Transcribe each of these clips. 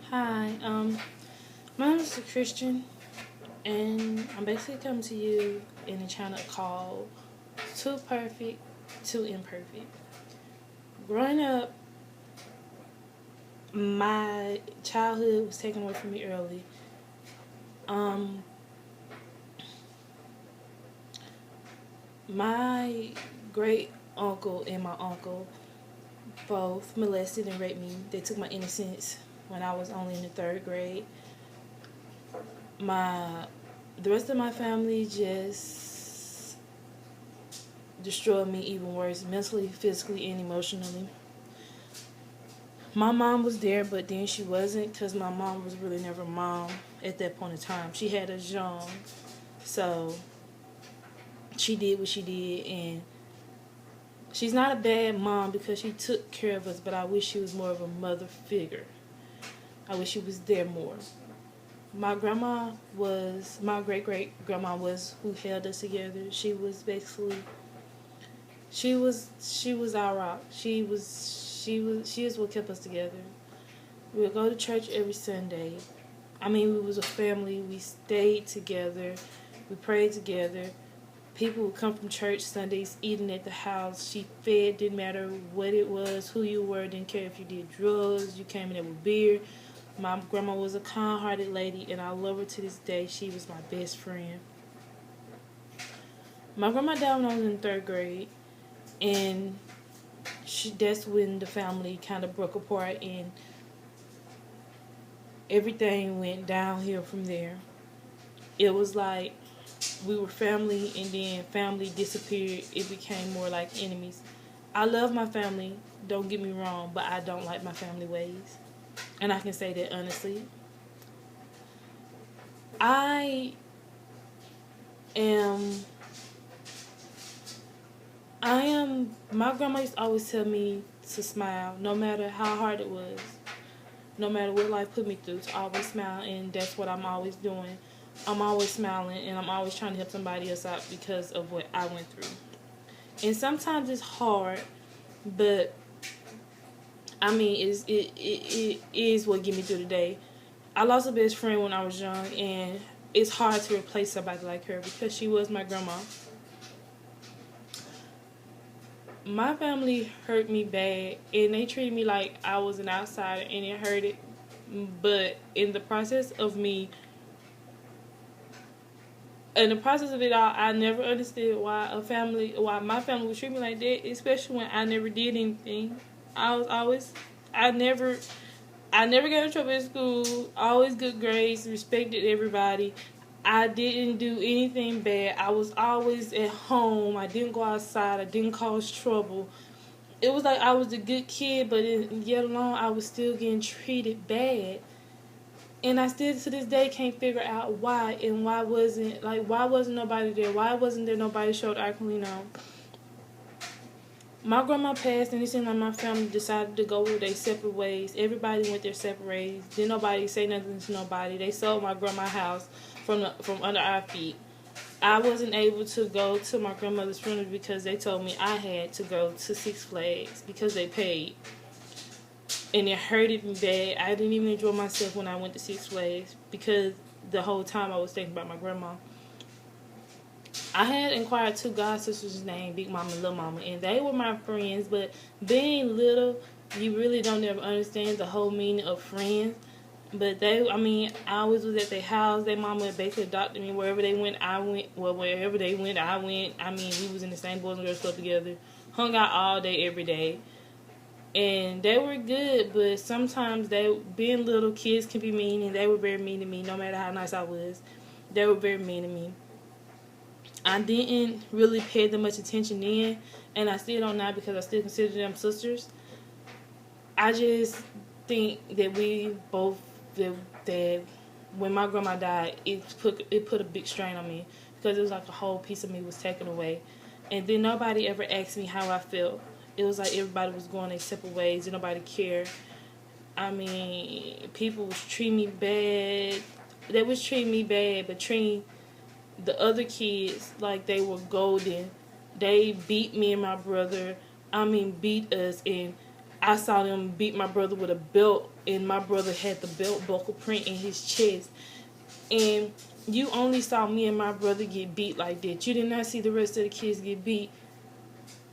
Hi, my name is Christian, and I'm basically coming to you in a channel called 2perfect, 2imperfect. Growing up, my childhood was taken away from me early. Um, my great uncle and my uncle both molested and raped me. They took my innocence when I was only in the third grade. My the rest of my family just destroyed me even worse, mentally, physically, and emotionally. My mom was there, but then she wasn't because my mom was really never mom at that point in time. She had us young, so she did what she did, and she's not a bad mom because she took care of us, but I wish she was more of a mother figure. I wish she was there more. My grandma was, my great great grandma was who held us together. She was our rock. She is what kept us together. We would go to church every Sunday. I mean, we was a family. We stayed together. We prayed together. People would come from church Sundays eating at the house. She fed, didn't matter what it was, who you were, didn't care if you did drugs, you came in there with beer. My grandma was a kind-hearted lady, and I love her to this day. She was my best friend. My grandma died when I was in third grade, and that's when the family kind of broke apart, and everything went downhill from there. It was like we were family, and then family disappeared. It became more like enemies. I love my family, don't get me wrong, but I don't like my family ways. And I can say that honestly. I am, my grandma used to always tell me to smile, no matter how hard it was, no matter what life put me through, to always smile, and that's what I'm always doing. I'm always smiling, and I'm always trying to help somebody else out because of what I went through. And sometimes it's hard, but I mean, it is what get me through the day. I lost a best friend when I was young, and it's hard to replace somebody like her because she was my grandma. My family hurt me bad, and they treated me like I was an outsider, and it hurted. But in the process of it all, I never understood why my family would treat me like that, especially when I never did anything. I never, I never got in trouble in school. Always good grades, respected everybody. I didn't do anything bad. I was always at home. I didn't go outside. I didn't cause trouble. It was like I was a good kid, but yet alone I was still getting treated bad. And I still to this day can't figure out why, and why wasn't nobody there? Why wasn't there nobody showed I can lean on? My grandma passed, and it seemed like my family decided to go their separate ways. Everybody went their separate ways. Didn't nobody say nothing to nobody. They sold my grandma's house from under our feet. I wasn't able to go to my grandmother's funeral because they told me I had to go to Six Flags because they paid. And it hurted me bad. I didn't even enjoy myself when I went to Six Flags because the whole time I was thinking about my grandma. I had inquired two god sisters named Big Mama and Little Mama, and they were my friends. But being little, you really don't ever understand the whole meaning of friends. But I always was at their house. Their mama basically adopted me. Wherever they went, I went. Well, wherever they went, I went. I mean, we was in the same Boys and Girls Club together. Hung out all day, every day. And they were good, but sometimes being little kids can be mean, and they were very mean to me, no matter how nice I was. They were very mean to me. I didn't really pay them much attention then, and I still don't now because I still consider them sisters. I just think that that when my grandma died, it put a big strain on me because it was like a whole piece of me was taken away, and then nobody ever asked me how I felt. It was like everybody was going their separate ways and nobody cared. I mean, people was treating me bad. They was treating me bad, but treating the other kids like they were golden. They beat me and my brother. I mean, beat us, and I saw them beat my brother with a belt, and my brother had the belt buckle print in his chest. And you only saw me and my brother get beat like that. You did not see the rest of the kids get beat.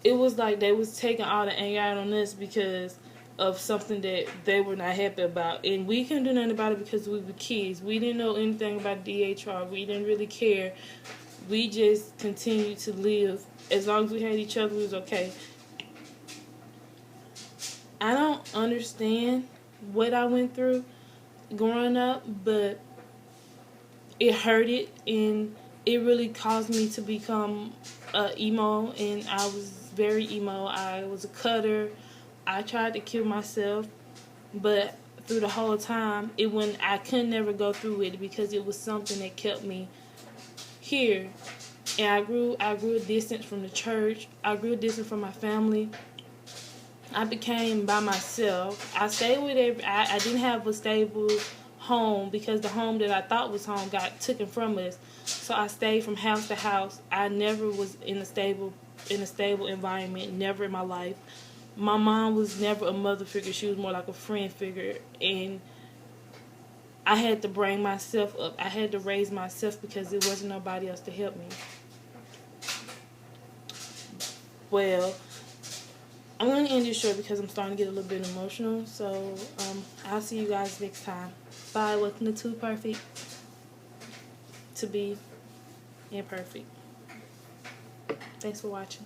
It was like they was taking all the anger out on us because of something that they were not happy about. And we couldn't do nothing about it because we were kids. We didn't know anything about DHR. We didn't really care. We just continued to live. As long as we had each other, it was okay. I don't understand what I went through growing up, but it hurted, and it really caused me to become emo, and I was very emo. I was a cutter. I tried to kill myself, but through the whole time, I could never go through it because it was something that kept me here. And I grew a distance from the church. I grew a distance from my family. I became by myself. I stayed with I didn't have a stable home because the home that I thought was home got taken from us. So I stayed from house to house. I never was in a stable environment, never in my life. My mom was never a mother figure. She was more like a friend figure, and I had to bring myself up. I had to raise myself because there wasn't nobody else to help me. Well, I'm going to end this short because I'm starting to get a little bit emotional. So I'll see you guys next time. Bye. Welcome to Too Perfect to be imperfect. Thanks for watching.